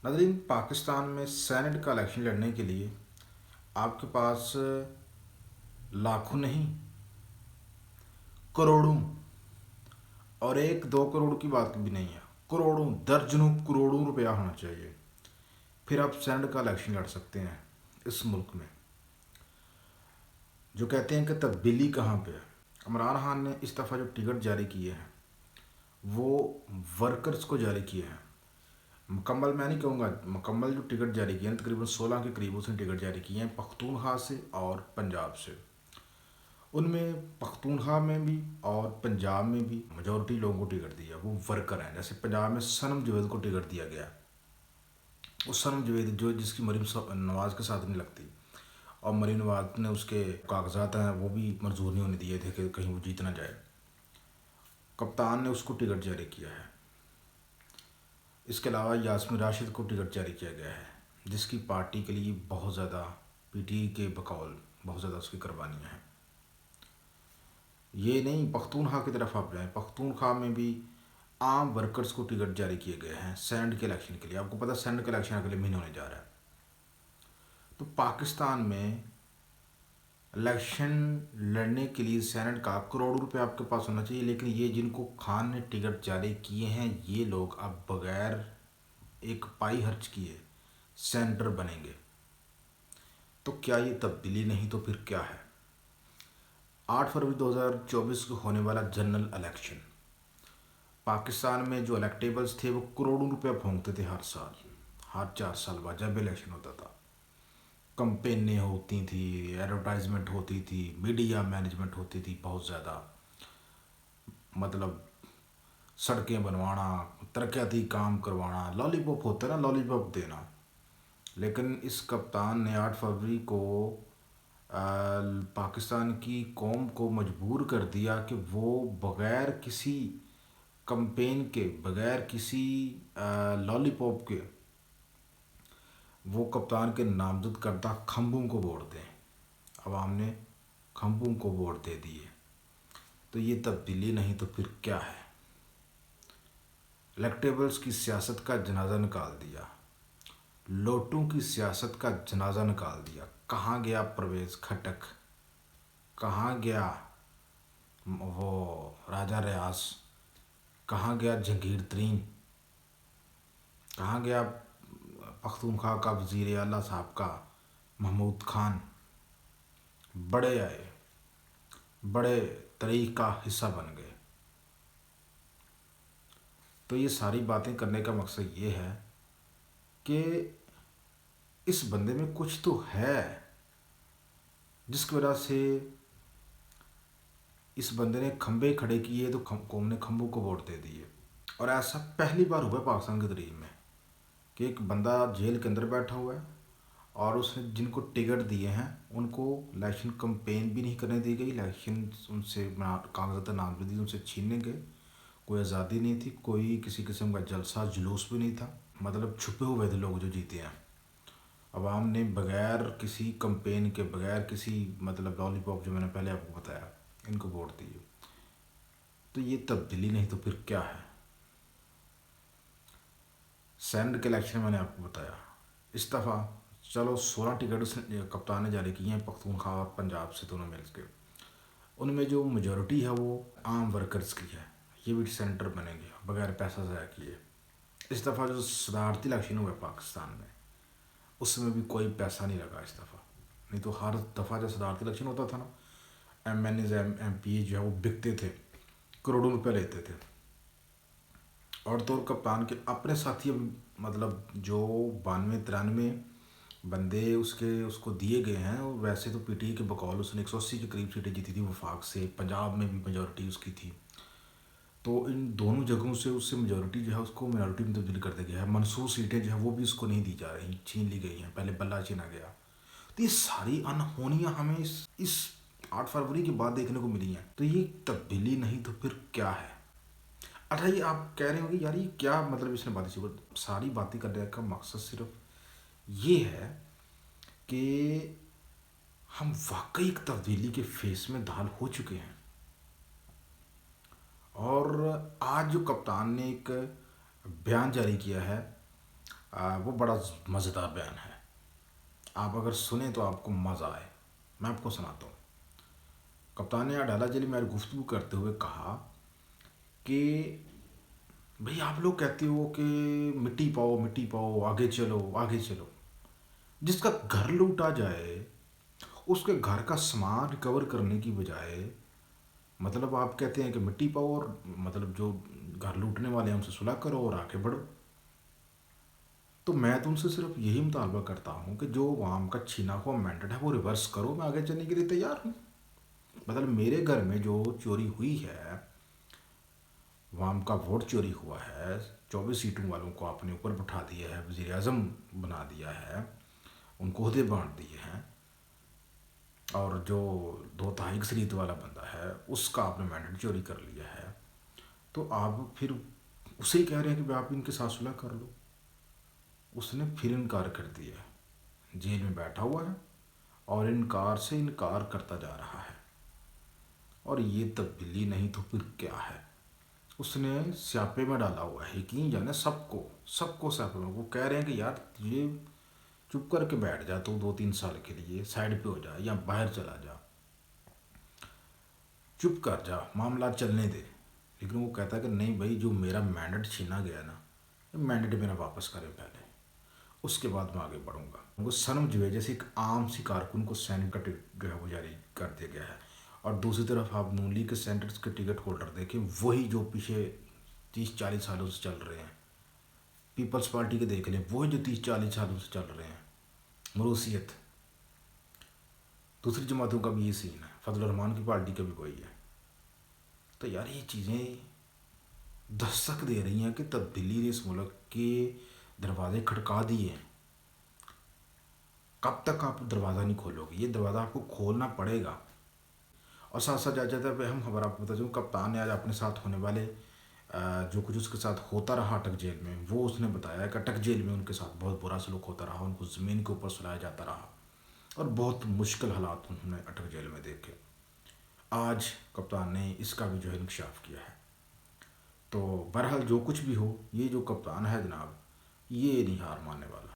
नाज़रीन, पाकिस्तान में सेनेट का इलेक्शन लड़ने के लिए आपके पास लाखों नहीं, करोड़ों, और 1-2 करोड़ की बात भी नहीं है, करोड़ों, दर्जनों करोड़ों रुपया होना चाहिए। फिर आप सेनेट का इलेक्शन लड़ सकते हैं इस मुल्क में। जो कहते हैं कि तब्दीली कहाँ पे है। इमरान खान ने इस दफ़ा जो टिकट जारी किए हैं वो वर्कर्स को जारी किए हैं। मुकम्मल मैं नहीं कहूँगा, मुकम्मल जो टिकट जारी किए हैं तकरीबन 16 के करीब उसने टिकट जारी किए हैं पख्तूनख्वा से और पंजाब से। उनमें पख्तूनख्वा में भी और पंजाब में भी मेजॉरिटी लोगों को टिकट दिया वो वर्कर हैं। जैसे पंजाब में सनम जवेद को टिकट दिया गया, वो सनम जवेद जो जिसकी मरीम नवाज़ के साथ नहीं लगती, और मरीम नवाज़ ने उसके कागजात हैं वो भी मंजूर नहीं होने दिए थे कि कहीं वो जीत ना जाए। कप्तान ने उसको टिकट जारी किया है। इसके अलावा यास्मीन राशिद को टिकट जारी किया गया है, जिसकी पार्टी के लिए बहुत ज़्यादा पीटीआई के बकौल बहुत ज़्यादा उसकी कुर्बानियाँ हैं। ये नहीं, पख्तूनख्वा की तरफ आप जाएँ, पख्तूनख्वा में भी आम वर्कर्स को टिकट जारी किए गए हैं सेनेट के इलेक्शन के लिए। आपको पता है सेनेट का इलेक्शन अगले महीने होने जा रहा है। तो पाकिस्तान में इलेक्शन लड़ने के लिए सेनेट का करोड़ों रुपए आपके पास होना चाहिए, लेकिन ये जिनको खान ने टिकट जारी किए हैं ये लोग अब बगैर एक पाई खर्च किए सेनेटर बनेंगे। तो क्या ये तब्दीली नहीं तो फिर क्या है। 8 फरवरी 2024 को होने वाला जनरल इलेक्शन, पाकिस्तान में जो इलेक्टेबल्स थे वो करोड़ों रुपया फूंकते थे हर साल, हर 4 साल बाद जब इलेक्शन होता था। कंपेनें होती थी, एडवर्टाइजमेंट होती थी, मीडिया मैनेजमेंट होती थी बहुत ज़्यादा, मतलब सड़कें बनवाना, तरक्याती काम करवाना, लॉलीपॉप होता है ना, लॉलीपॉप देना। लेकिन इस कप्तान ने 8 फरवरी को पाकिस्तान की कौम को मजबूर कर दिया कि वो बग़ैर किसी कंपेन के, बग़ैर किसी लॉलीपॉप के वो कप्तान के नामजद करदा खम्बों को वोट दें। अवाम ने खम्बों को वोट दे दिए। तो ये तब्दीली नहीं तो फिर क्या है। इलेक्टेबल्स की सियासत का जनाजा निकाल दिया, लोटों की सियासत का जनाजा निकाल दिया। कहाँ गया परवेज़ खटक, कहाँ गया वो राजा रियाज, कहाँ गया जहांगीर तरीन, कहाँ गया पख्तूनख्वा का वज़ीर आला साहब का महमूद खान। बड़े आए, बड़े तरीक़ का हिस्सा बन गए। तो ये सारी बातें करने का मकसद ये है कि इस बंदे में कुछ तो है जिसकी वजह से इस बंदे ने खंबे खड़े किए तो कौम ने खंबों को वोट दे दिए। और ऐसा पहली बार हुआ पाकिस्तान की तारीख में कि एक बंदा जेल के अंदर बैठा हुआ है और उसने जिनको टिकट दिए हैं उनको इलेक्शन कंपेन भी नहीं करने दी गई, इलेक्शन उनसे कागजात नामजदगी उनसे छीनने गए। कोई आज़ादी नहीं थी, कोई किसी किस्म का जलसा जुलूस भी नहीं था, मतलब छुपे हुए थे लोग जो जीते हैं। अवाम ने बग़ैर किसी कंपेन के, बग़ैर किसी मतलब लॉलीपॉप जो मैंने पहले आपको बताया, इनको वोट दिए। तो ये तब्दीली नहीं तो फिर क्या है। सेनेट के इलेक्शन मैंने आपको बताया, इस दफ़ा चलो 16 टिकट उसने कप्तान ने जारी किए हैं पख्तूनख्वा और पंजाब से दोनों मिल के। उनमें जो मेजॉरिटी है वो आम वर्कर्स की है, ये भी सेनेटर बनेंगे बगैर पैसा ज़ाया किए। इस दफ़ा जो सदारती इलेक्शन हुआ पाकिस्तान में उसमें भी कोई पैसा नहीं लगा इस दफ़ा। नहीं तो हर दफ़ा जब सदारती इलेक्शन होता था ना, MNAs MP जो है वो बिकते थे, करोड़ों रुपए लेते थे। और तो और कप्तान के अपने साथी मतलब जो 92-93 बंदे उसको दिए गए हैं, वैसे तो पीटीआई के बकौल उसने 180 के करीब सीटें जीती थी वफाक से, पंजाब में भी मेजॉरिटी उसकी थी। तो इन दोनों जगहों से उससे मेजॉरिटी जो है उसको मिनॉरिटी में तब्दील कर दिया गया है। मनसूस सीटें जो है वो भी उसको नहीं दी जा रही, छीन ली गई हैं, पहले बल्ला छीना गया। तो ये सारी अनहोनियाँ हमें इस 8 फरवरी के बाद देखने को मिली हैं। तो ये तब्दीली नहीं तो फिर क्या है। अच्छा, ये आप कह रहे होंगे यार ये क्या मतलब इसने बातें सी, सारी बातें करने का मकसद सिर्फ ये है कि हम वाकई एक तब्दीली के फेस में दाखिल हो चुके हैं। और आज जो कप्तान ने एक बयान जारी किया है وہ بڑا مزیدار بیان ہے. آپ اگر سنیں تو آپ کو مزہ آئے. میں آپ کو سناتا ہوں. کپتان نے اڈالہ جیل میں گفتگو کرتے ہوئے کہا کہ بھئی آپ لوگ کہتے ہو کہ مٹی پاؤ آگے چلو آگے چلو. جس کا گھر لوٹا جائے اس کے گھر کا سامان ریکور کرنے کی بجائے مطلب آپ کہتے ہیں کہ مٹی پاؤ اور مطلب جو گھر لوٹنے والے ہیں ان سے صلح کرو اور آگے بڑھو. تو میں تو ان سے صرف یہی مطالبہ کرتا ہوں کہ جو عوام کا چھینا ہوا مینڈیٹ ہے وہ ریورس کرو. میں آگے چلنے کے لیے تیار ہوں. مطلب میرے گھر میں جو چوری ہوئی ہے، عوام کا ووٹ چوری ہوا ہے، 24 سیٹوں والوں کو آپ نے اوپر بٹھا دیا ہے، وزیر اعظم بنا دیا ہے، ان کو عہدے بانٹ دیے ہیں، اور جو 2 تہائی اکثریت والا بندہ ہے اس کا آپ نے مینڈیٹ چوری کر لیا ہے. تو آپ پھر اسے ہی کہہ رہے ہیں کہ آپ ان کے ساتھ صلح کر لو. اس نے پھر انکار کر دیا. جیل میں بیٹھا ہوا ہے اور انکار سے انکار کرتا جا رہا ہے. اور یہ تبدیلی نہیں تو پھر کیا ہے؟ اس نے سیاپے میں ڈالا ہوا ہے، یقین جانے سب کو سیاپے میں. وہ کہہ رہے ہیں کہ یار یہ چپ کر کے بیٹھ جا تو 2-3 سال کے لیے سائڈ پہ ہو جا یا باہر چلا جا، چپ کر جا، معاملات چلنے دے. لیکن وہ کہتا ہے کہ نہیں بھائی، جو میرا مینڈیٹ چھینا گیا نا، مینڈیٹ میرا واپس کرے پہلے، اس کے بعد میں آگے بڑھوں گا. وہ سنم جو ہے جیسے ایک عام سی کارکن کو سینٹ کا ٹکٹ جو ہے وہ جاری کر دیا گیا ہے. اور دوسری طرف آپ نون لیگ کے سینٹرز کے ٹکٹ ہولڈر دیکھیں، وہی جو پیچھے 30-40 سالوں سے چل رہے ہیں. پیپلز پارٹی کے دیکھ لیں، وہی جو 30-40 سالوں سے چل رہے ہیں. مروثیت. دوسری جماعتوں کا بھی یہ سین ہے، فضل الرحمان کی پارٹی کا بھی وہی ہے. تو یار یہ چیزیں دستک دے رہی ہیں کہ تبدیلی نے اس ملک کے دروازے کھٹکا دیے ہیں. کب تک آپ دروازہ نہیں کھولو گے؟ یہ دروازہ آپ کو کھولنا پڑے گا. اور ساتھ ساتھ جاتا ہے ہم خبر آپ کو بتا دوں، کپتان نے آج اپنے ساتھ ہونے والے جو کچھ اس کے ساتھ ہوتا رہا اٹک جیل میں، وہ اس نے بتایا کہ اٹک جیل میں ان کے ساتھ بہت برا سلوک ہوتا رہا، ان کو زمین کے اوپر سلایا جاتا رہا، اور بہت مشکل حالات انہوں نے اٹک جیل میں دیکھے. آج کپتان نے اس کا بھی جو ہے انکشاف کیا ہے. تو بہرحال جو کچھ بھی ہو، یہ جو کپتان ہے جناب، یہ نہیں ہار ماننے والا.